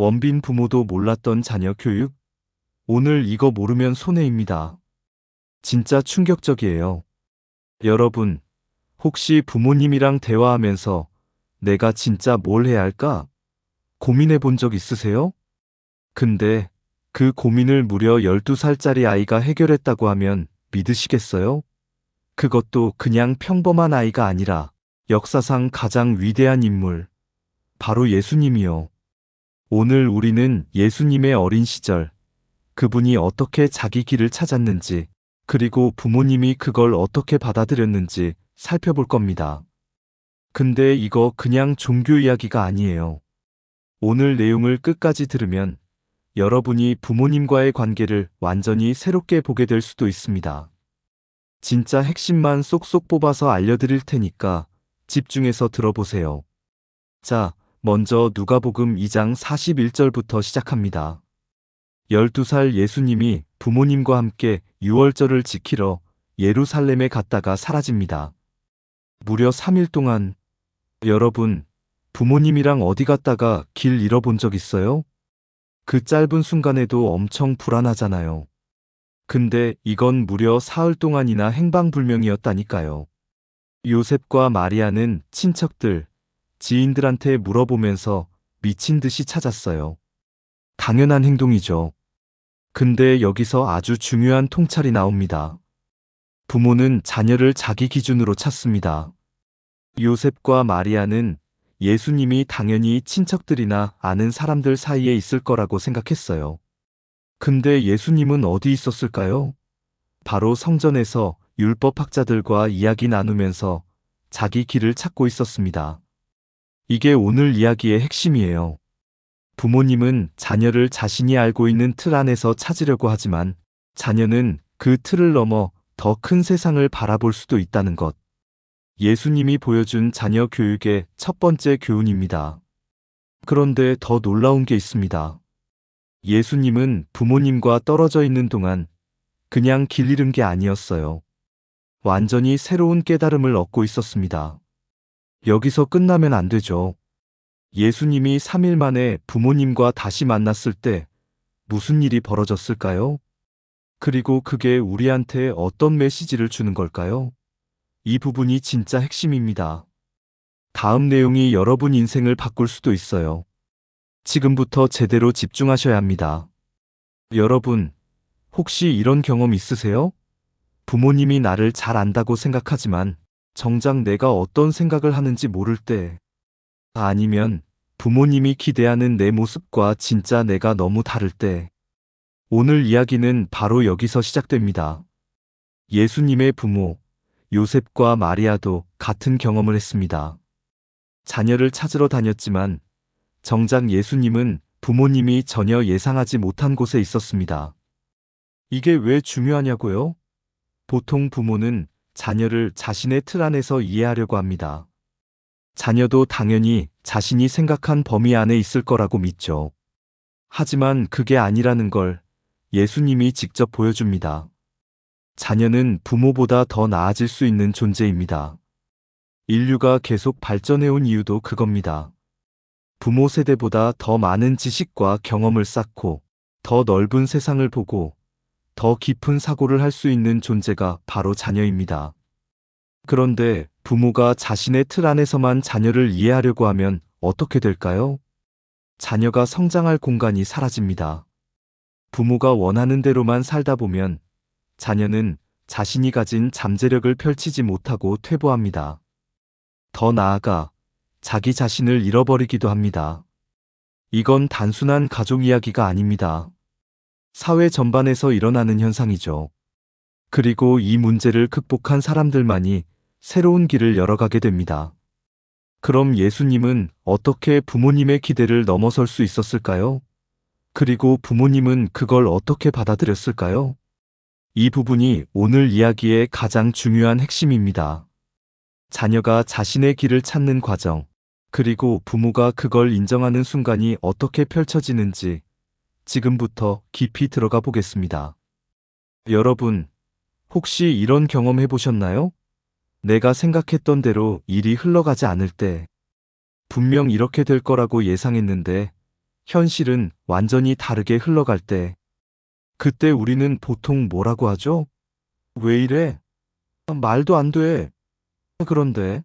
원빈 부모도 몰랐던 자녀 교육? 오늘 이거 모르면 손해입니다. 진짜 충격적이에요. 여러분, 혹시 부모님이랑 대화하면서 내가 진짜 뭘 해야 할까? 고민해 본 적 있으세요? 근데 그 고민을 무려 12살짜리 아이가 해결했다고 하면 믿으시겠어요? 그것도 그냥 평범한 아이가 아니라 역사상 가장 위대한 인물, 바로 예수님이요. 오늘 우리는 예수님의 어린 시절, 그분이 어떻게 자기 길을 찾았는지, 그리고 부모님이 그걸 어떻게 받아들였는지 살펴볼 겁니다. 근데 이거 그냥 종교 이야기가 아니에요. 오늘 내용을 끝까지 들으면 여러분이 부모님과의 관계를 완전히 새롭게 보게 될 수도 있습니다. 진짜 핵심만 쏙쏙 뽑아서 알려드릴 테니까 집중해서 들어보세요. 자, 먼저 누가복음 2장 41절부터 시작합니다. 12살 예수님이 부모님과 함께 유월절을 지키러 예루살렘에 갔다가 사라집니다. 무려 3일 동안. 여러분, 부모님이랑 어디 갔다가 길 잃어본 적 있어요? 그 짧은 순간에도 엄청 불안하잖아요. 근데 이건 무려 사흘 동안이나 행방불명이었다니까요. 요셉과 마리아는 친척들, 지인들한테 물어보면서 미친 듯이 찾았어요. 당연한 행동이죠. 근데 여기서 아주 중요한 통찰이 나옵니다. 부모는 자녀를 자기 기준으로 찾습니다. 요셉과 마리아는 예수님이 당연히 친척들이나 아는 사람들 사이에 있을 거라고 생각했어요. 근데 예수님은 어디 있었을까요? 바로 성전에서 율법학자들과 이야기 나누면서 자기 길을 찾고 있었습니다. 이게 오늘 이야기의 핵심이에요. 부모님은 자녀를 자신이 알고 있는 틀 안에서 찾으려고 하지만 자녀는 그 틀을 넘어 더 큰 세상을 바라볼 수도 있다는 것. 예수님이 보여준 자녀 교육의 첫 번째 교훈입니다. 그런데 더 놀라운 게 있습니다. 예수님은 부모님과 떨어져 있는 동안 그냥 길 잃은 게 아니었어요. 완전히 새로운 깨달음을 얻고 있었습니다. 여기서 끝나면 안 되죠. 예수님이 3일 만에 부모님과 다시 만났을 때 무슨 일이 벌어졌을까요? 그리고 그게 우리한테 어떤 메시지를 주는 걸까요? 이 부분이 진짜 핵심입니다. 다음 내용이 여러분 인생을 바꿀 수도 있어요. 지금부터 제대로 집중하셔야 합니다. 여러분, 혹시 이런 경험 있으세요? 부모님이 나를 잘 안다고 생각하지만 정작 내가 어떤 생각을 하는지 모를 때, 아니면 부모님이 기대하는 내 모습과 진짜 내가 너무 다를 때, 오늘 이야기는 바로 여기서 시작됩니다. 예수님의 부모, 요셉과 마리아도 같은 경험을 했습니다. 자녀를 찾으러 다녔지만 정작 예수님은 부모님이 전혀 예상하지 못한 곳에 있었습니다. 이게 왜 중요하냐고요? 보통 부모는 자녀를 자신의 틀 안에서 이해하려고 합니다. 자녀도 당연히 자신이 생각한 범위 안에 있을 거라고 믿죠. 하지만 그게 아니라는 걸 예수님이 직접 보여줍니다. 자녀는 부모보다 더 나아질 수 있는 존재입니다. 인류가 계속 발전해온 이유도 그겁니다. 부모 세대보다 더 많은 지식과 경험을 쌓고 더 넓은 세상을 보고 더 깊은 사고를 할 수 있는 존재가 바로 자녀입니다. 그런데 부모가 자신의 틀 안에서만 자녀를 이해하려고 하면 어떻게 될까요? 자녀가 성장할 공간이 사라집니다. 부모가 원하는 대로만 살다 보면 자녀는 자신이 가진 잠재력을 펼치지 못하고 퇴보합니다. 더 나아가 자기 자신을 잃어버리기도 합니다. 이건 단순한 가족 이야기가 아닙니다. 사회 전반에서 일어나는 현상이죠. 그리고 이 문제를 극복한 사람들만이 새로운 길을 열어가게 됩니다. 그럼 예수님은 어떻게 부모님의 기대를 넘어설 수 있었을까요? 그리고 부모님은 그걸 어떻게 받아들였을까요? 이 부분이 오늘 이야기의 가장 중요한 핵심입니다. 자녀가 자신의 길을 찾는 과정, 그리고 부모가 그걸 인정하는 순간이 어떻게 펼쳐지는지 지금부터 깊이 들어가 보겠습니다. 여러분, 혹시 이런 경험 해보셨나요? 내가 생각했던 대로 일이 흘러가지 않을 때, 분명 이렇게 될 거라고 예상했는데, 현실은 완전히 다르게 흘러갈 때, 그때 우리는 보통 뭐라고 하죠? 왜 이래? 말도 안 돼. 그런데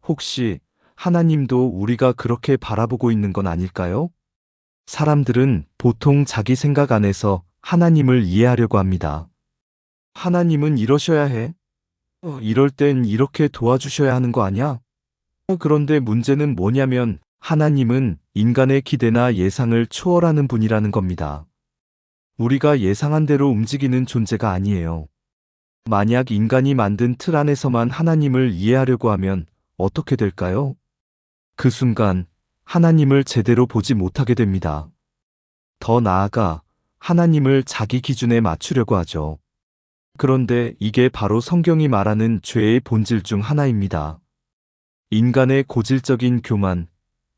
혹시 하나님도 우리가 그렇게 바라보고 있는 건 아닐까요? 사람들은 보통 자기 생각 안에서 하나님을 이해하려고 합니다. 하나님은 이러셔야 해. 이럴 땐 이렇게 도와주셔야 하는 거 아니야? 그런데 문제는 뭐냐면 하나님은 인간의 기대나 예상을 초월하는 분이라는 겁니다. 우리가 예상한 대로 움직이는 존재가 아니에요. 만약 인간이 만든 틀 안에서만 하나님을 이해하려고 하면 어떻게 될까요? 그 순간 하나님을 제대로 보지 못하게 됩니다. 더 나아가 하나님을 자기 기준에 맞추려고 하죠. 그런데 이게 바로 성경이 말하는 죄의 본질 중 하나입니다. 인간의 고질적인 교만,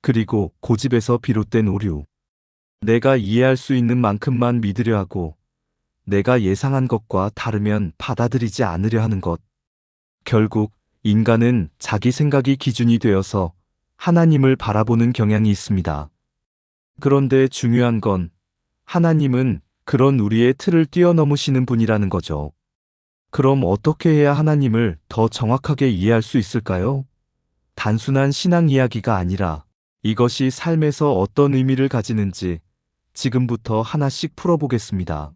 그리고 고집에서 비롯된 오류. 내가 이해할 수 있는 만큼만 믿으려 하고, 내가 예상한 것과 다르면 받아들이지 않으려 하는 것. 결국 인간은 자기 생각이 기준이 되어서 하나님을 바라보는 경향이 있습니다. 그런데 중요한 건 하나님은 그런 우리의 틀을 뛰어넘으시는 분이라는 거죠. 그럼 어떻게 해야 하나님을 더 정확하게 이해할 수 있을까요? 단순한 신앙 이야기가 아니라 이것이 삶에서 어떤 의미를 가지는지 지금부터 하나씩 풀어보겠습니다.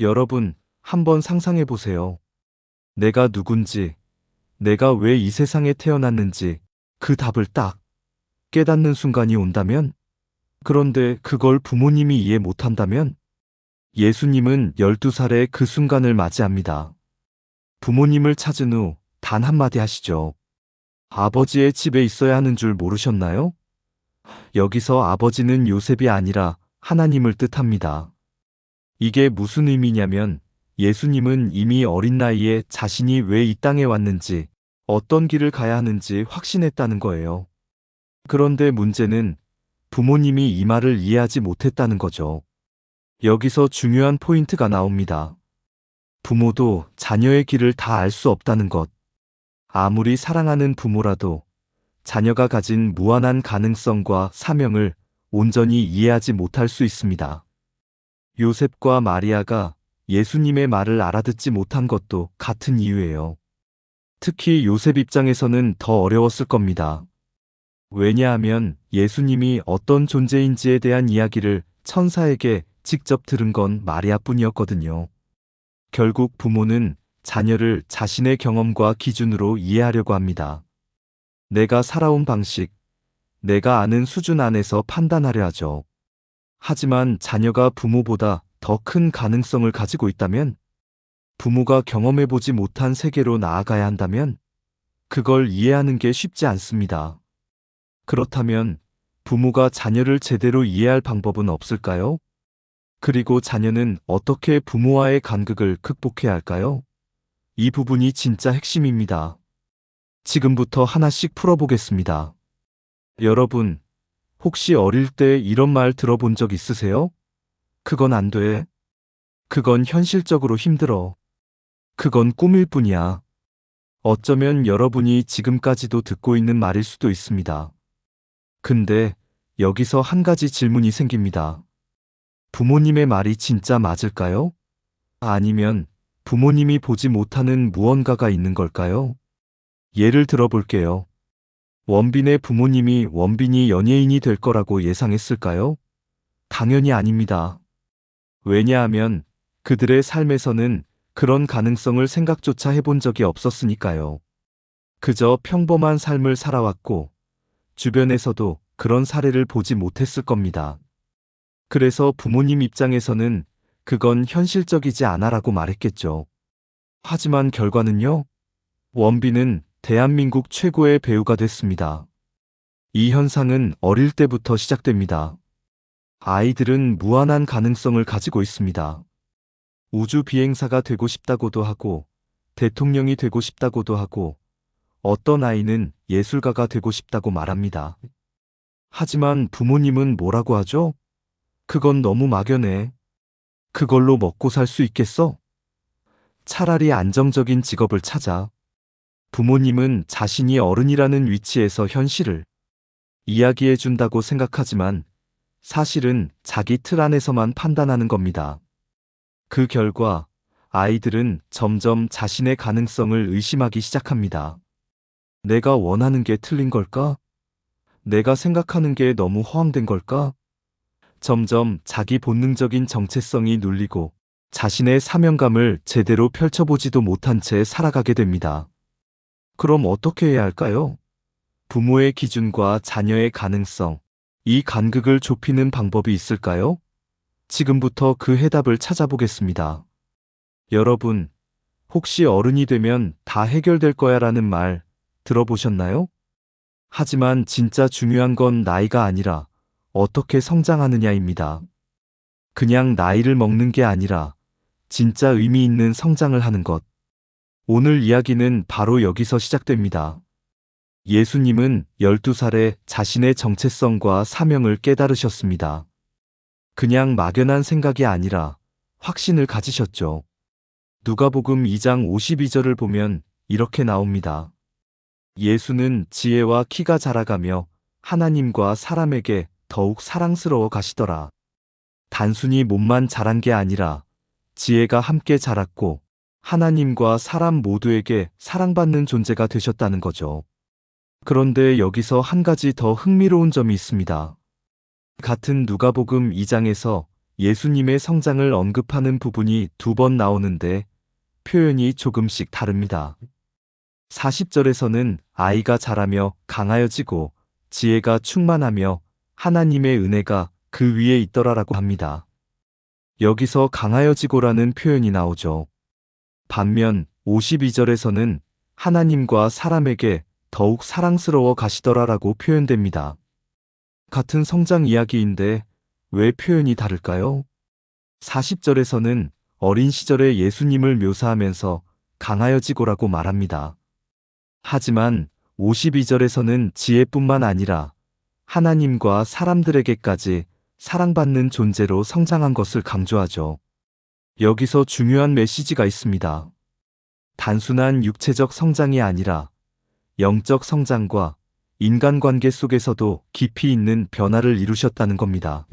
여러분, 한번 상상해 보세요. 내가 누군지, 내가 왜 이 세상에 태어났는지 그 답을 딱 깨닫는 순간이 온다면? 그런데 그걸 부모님이 이해 못한다면? 예수님은 12살에 그 순간을 맞이합니다. 부모님을 찾은 후 단 한마디 하시죠. 아버지의 집에 있어야 하는 줄 모르셨나요? 여기서 아버지는 요셉이 아니라 하나님을 뜻합니다. 이게 무슨 의미냐면 예수님은 이미 어린 나이에 자신이 왜 이 땅에 왔는지, 어떤 길을 가야 하는지 확신했다는 거예요. 그런데 문제는 부모님이 이 말을 이해하지 못했다는 거죠. 여기서 중요한 포인트가 나옵니다. 부모도 자녀의 길을 다 알 수 없다는 것. 아무리 사랑하는 부모라도 자녀가 가진 무한한 가능성과 사명을 온전히 이해하지 못할 수 있습니다. 요셉과 마리아가 예수님의 말을 알아듣지 못한 것도 같은 이유예요. 특히 요셉 입장에서는 더 어려웠을 겁니다. 왜냐하면 예수님이 어떤 존재인지에 대한 이야기를 천사에게 직접 들은 건 마리아뿐이었거든요. 결국 부모는 자녀를 자신의 경험과 기준으로 이해하려고 합니다. 내가 살아온 방식, 내가 아는 수준 안에서 판단하려 하죠. 하지만 자녀가 부모보다 더 큰 가능성을 가지고 있다면, 부모가 경험해보지 못한 세계로 나아가야 한다면, 그걸 이해하는 게 쉽지 않습니다. 그렇다면 부모가 자녀를 제대로 이해할 방법은 없을까요? 그리고 자녀는 어떻게 부모와의 간극을 극복해야 할까요? 이 부분이 진짜 핵심입니다. 지금부터 하나씩 풀어보겠습니다. 여러분, 혹시 어릴 때 이런 말 들어본 적 있으세요? 그건 안 돼. 그건 현실적으로 힘들어. 그건 꿈일 뿐이야. 어쩌면 여러분이 지금까지도 듣고 있는 말일 수도 있습니다. 근데 여기서 한 가지 질문이 생깁니다. 부모님의 말이 진짜 맞을까요? 아니면 부모님이 보지 못하는 무언가가 있는 걸까요? 예를 들어볼게요. 원빈의 부모님이 원빈이 연예인이 될 거라고 예상했을까요? 당연히 아닙니다. 왜냐하면 그들의 삶에서는 그런 가능성을 생각조차 해본 적이 없었으니까요. 그저 평범한 삶을 살아왔고 주변에서도 그런 사례를 보지 못했을 겁니다. 그래서 부모님 입장에서는 그건 현실적이지 않아라고 말했겠죠. 하지만 결과는요? 원빈은 대한민국 최고의 배우가 됐습니다. 이 현상은 어릴 때부터 시작됩니다. 아이들은 무한한 가능성을 가지고 있습니다. 우주 비행사가 되고 싶다고도 하고, 대통령이 되고 싶다고도 하고, 어떤 아이는 예술가가 되고 싶다고 말합니다. 하지만 부모님은 뭐라고 하죠? 그건 너무 막연해. 그걸로 먹고 살 수 있겠어? 차라리 안정적인 직업을 찾아. 부모님은 자신이 어른이라는 위치에서 현실을 이야기해 준다고 생각하지만 사실은 자기 틀 안에서만 판단하는 겁니다. 그 결과 아이들은 점점 자신의 가능성을 의심하기 시작합니다. 내가 원하는 게 틀린 걸까? 내가 생각하는 게 너무 허황된 걸까? 점점 자기 본능적인 정체성이 눌리고 자신의 사명감을 제대로 펼쳐보지도 못한 채 살아가게 됩니다. 그럼 어떻게 해야 할까요? 부모의 기준과 자녀의 가능성, 이 간극을 좁히는 방법이 있을까요? 지금부터 그 해답을 찾아보겠습니다. 여러분, 혹시 어른이 되면 다 해결될 거야 라는 말 들어보셨나요? 하지만 진짜 중요한 건 나이가 아니라 어떻게 성장하느냐입니다. 그냥 나이를 먹는 게 아니라 진짜 의미 있는 성장을 하는 것. 오늘 이야기는 바로 여기서 시작됩니다. 예수님은 12살에 자신의 정체성과 사명을 깨달으셨습니다. 그냥 막연한 생각이 아니라 확신을 가지셨죠. 누가복음 2장 52절을 보면 이렇게 나옵니다. 예수는 지혜와 키가 자라가며 하나님과 사람에게 더욱 사랑스러워 가시더라. 단순히 몸만 자란 게 아니라 지혜가 함께 자랐고 하나님과 사람 모두에게 사랑받는 존재가 되셨다는 거죠. 그런데 여기서 한 가지 더 흥미로운 점이 있습니다. 같은 누가복음 2장에서 예수님의 성장을 언급하는 부분이 2번 나오는데 표현이 조금씩 다릅니다. 40절에서는 아이가 자라며 강하여지고 지혜가 충만하며 하나님의 은혜가 그 위에 있더라라고 합니다. 여기서 강하여지고라는 표현이 나오죠. 반면 52절에서는 하나님과 사람에게 더욱 사랑스러워 가시더라라고 표현됩니다. 같은 성장 이야기인데 왜 표현이 다를까요? 40절에서는 어린 시절의 예수님을 묘사하면서 강하여지고라고 말합니다. 하지만 52절에서는 지혜뿐만 아니라 하나님과 사람들에게까지 사랑받는 존재로 성장한 것을 강조하죠. 여기서 중요한 메시지가 있습니다. 단순한 육체적 성장이 아니라 영적 성장과 인간관계 속에서도 깊이 있는 변화를 이루셨다는 겁니다.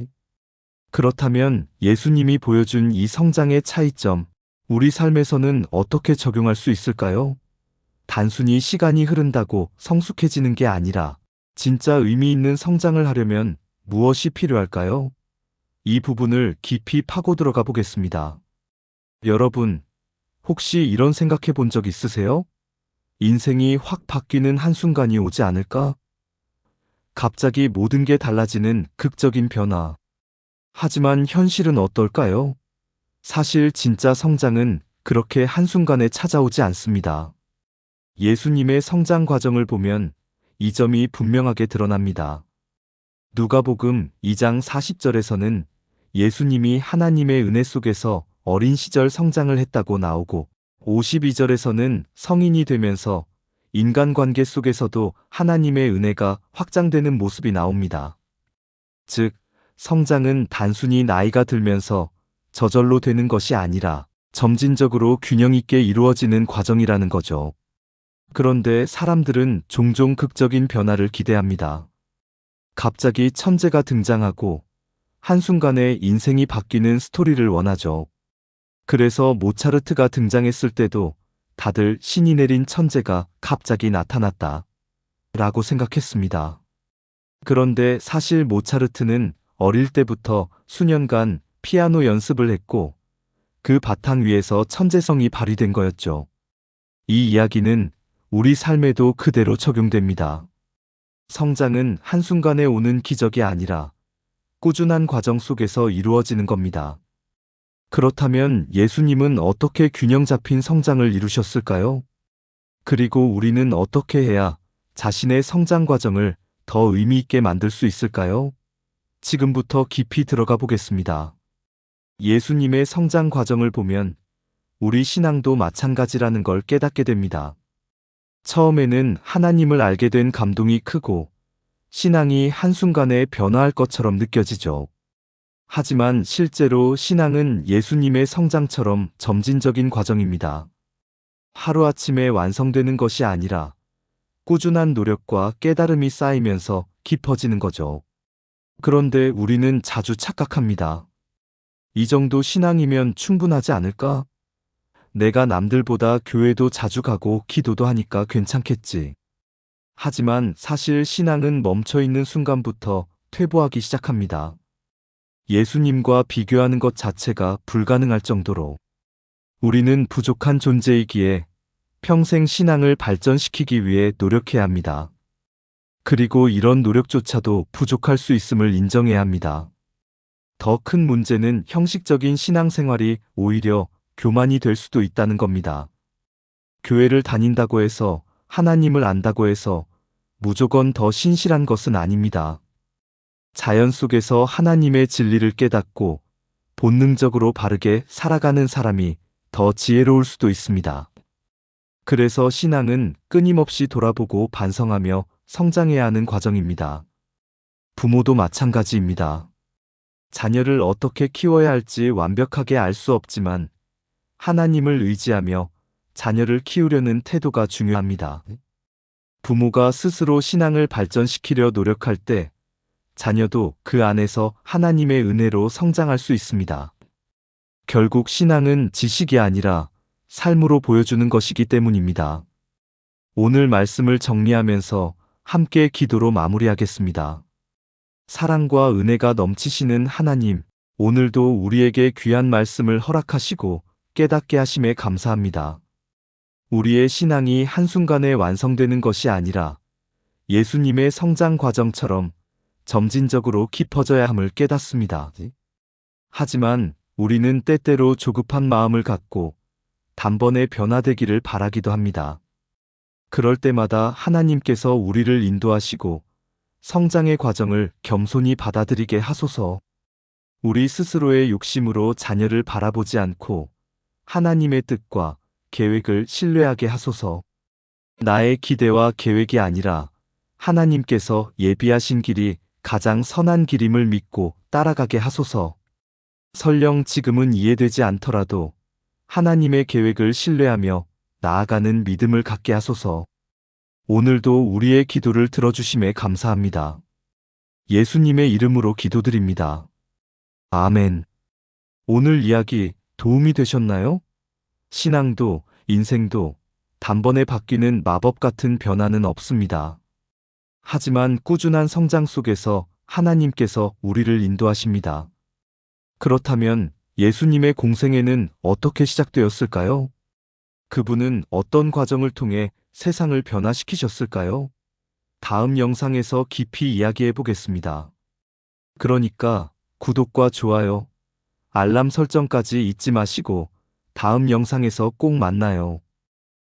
그렇다면 예수님이 보여준 이 성장의 차이점, 우리 삶에서는 어떻게 적용할 수 있을까요? 단순히 시간이 흐른다고 성숙해지는 게 아니라 진짜 의미 있는 성장을 하려면 무엇이 필요할까요? 이 부분을 깊이 파고 들어가 보겠습니다. 여러분, 혹시 이런 생각해 본 적 있으세요? 인생이 확 바뀌는 한순간이 오지 않을까? 갑자기 모든 게 달라지는 극적인 변화. 하지만 현실은 어떨까요? 사실 진짜 성장은 그렇게 한순간에 찾아오지 않습니다. 예수님의 성장 과정을 보면 이 점이 분명하게 드러납니다. 누가복음 2장 40절에서는 예수님이 하나님의 은혜 속에서 어린 시절 성장을 했다고 나오고 52절에서는 성인이 되면서 인간관계 속에서도 하나님의 은혜가 확장되는 모습이 나옵니다. 즉, 성장은 단순히 나이가 들면서 저절로 되는 것이 아니라 점진적으로 균형 있게 이루어지는 과정이라는 거죠. 그런데 사람들은 종종 극적인 변화를 기대합니다. 갑자기 천재가 등장하고 한순간에 인생이 바뀌는 스토리를 원하죠. 그래서 모차르트가 등장했을 때도 다들 신이 내린 천재가 갑자기 나타났다 라고 생각했습니다. 그런데 사실 모차르트는 어릴 때부터 수년간 피아노 연습을 했고 그 바탕 위에서 천재성이 발휘된 거였죠. 이 이야기는 우리 삶에도 그대로 적용됩니다. 성장은 한순간에 오는 기적이 아니라 꾸준한 과정 속에서 이루어지는 겁니다. 그렇다면 예수님은 어떻게 균형 잡힌 성장을 이루셨을까요? 그리고 우리는 어떻게 해야 자신의 성장 과정을 더 의미 있게 만들 수 있을까요? 지금부터 깊이 들어가 보겠습니다. 예수님의 성장 과정을 보면 우리 신앙도 마찬가지라는 걸 깨닫게 됩니다. 처음에는 하나님을 알게 된 감동이 크고 신앙이 한순간에 변화할 것처럼 느껴지죠. 하지만 실제로 신앙은 예수님의 성장처럼 점진적인 과정입니다. 하루아침에 완성되는 것이 아니라 꾸준한 노력과 깨달음이 쌓이면서 깊어지는 거죠. 그런데 우리는 자주 착각합니다. 이 정도 신앙이면 충분하지 않을까? 내가 남들보다 교회도 자주 가고 기도도 하니까 괜찮겠지. 하지만 사실 신앙은 멈춰 있는 순간부터 퇴보하기 시작합니다. 예수님과 비교하는 것 자체가 불가능할 정도로 우리는 부족한 존재이기에 평생 신앙을 발전시키기 위해 노력해야 합니다. 그리고 이런 노력조차도 부족할 수 있음을 인정해야 합니다. 더 큰 문제는 형식적인 신앙생활이 오히려 교만이 될 수도 있다는 겁니다. 교회를 다닌다고 해서, 하나님을 안다고 해서 무조건 더 신실한 것은 아닙니다. 자연 속에서 하나님의 진리를 깨닫고 본능적으로 바르게 살아가는 사람이 더 지혜로울 수도 있습니다. 그래서 신앙은 끊임없이 돌아보고 반성하며 성장해야 하는 과정입니다. 부모도 마찬가지입니다. 자녀를 어떻게 키워야 할지 완벽하게 알 수 없지만 하나님을 의지하며 자녀를 키우려는 태도가 중요합니다. 부모가 스스로 신앙을 발전시키려 노력할 때 자녀도 그 안에서 하나님의 은혜로 성장할 수 있습니다. 결국 신앙은 지식이 아니라 삶으로 보여주는 것이기 때문입니다. 오늘 말씀을 정리하면서 함께 기도로 마무리하겠습니다. 사랑과 은혜가 넘치시는 하나님, 오늘도 우리에게 귀한 말씀을 허락하시고 깨닫게 하심에 감사합니다. 우리의 신앙이 한순간에 완성되는 것이 아니라 예수님의 성장 과정처럼 점진적으로 깊어져야 함을 깨닫습니다. 하지만 우리는 때때로 조급한 마음을 갖고 단번에 변화되기를 바라기도 합니다. 그럴 때마다 하나님께서 우리를 인도하시고 성장의 과정을 겸손히 받아들이게 하소서. 우리 스스로의 욕심으로 자녀를 바라보지 않고 하나님의 뜻과 계획을 신뢰하게 하소서. 나의 기대와 계획이 아니라 하나님께서 예비하신 길이 가장 선한 길임을 믿고 따라가게 하소서. 설령 지금은 이해되지 않더라도 하나님의 계획을 신뢰하며 나아가는 믿음을 갖게 하소서. 오늘도 우리의 기도를 들어주심에 감사합니다. 예수님의 이름으로 기도드립니다. 아멘. 오늘 이야기 도움이 되셨나요? 신앙도 인생도 단번에 바뀌는 마법 같은 변화는 없습니다. 하지만 꾸준한 성장 속에서 하나님께서 우리를 인도하십니다. 그렇다면 예수님의 공생애는 어떻게 시작되었을까요? 그분은 어떤 과정을 통해 세상을 변화시키셨을까요? 다음 영상에서 깊이 이야기해 보겠습니다. 그러니까 구독과 좋아요, 알람 설정까지 잊지 마시고 다음 영상에서 꼭 만나요.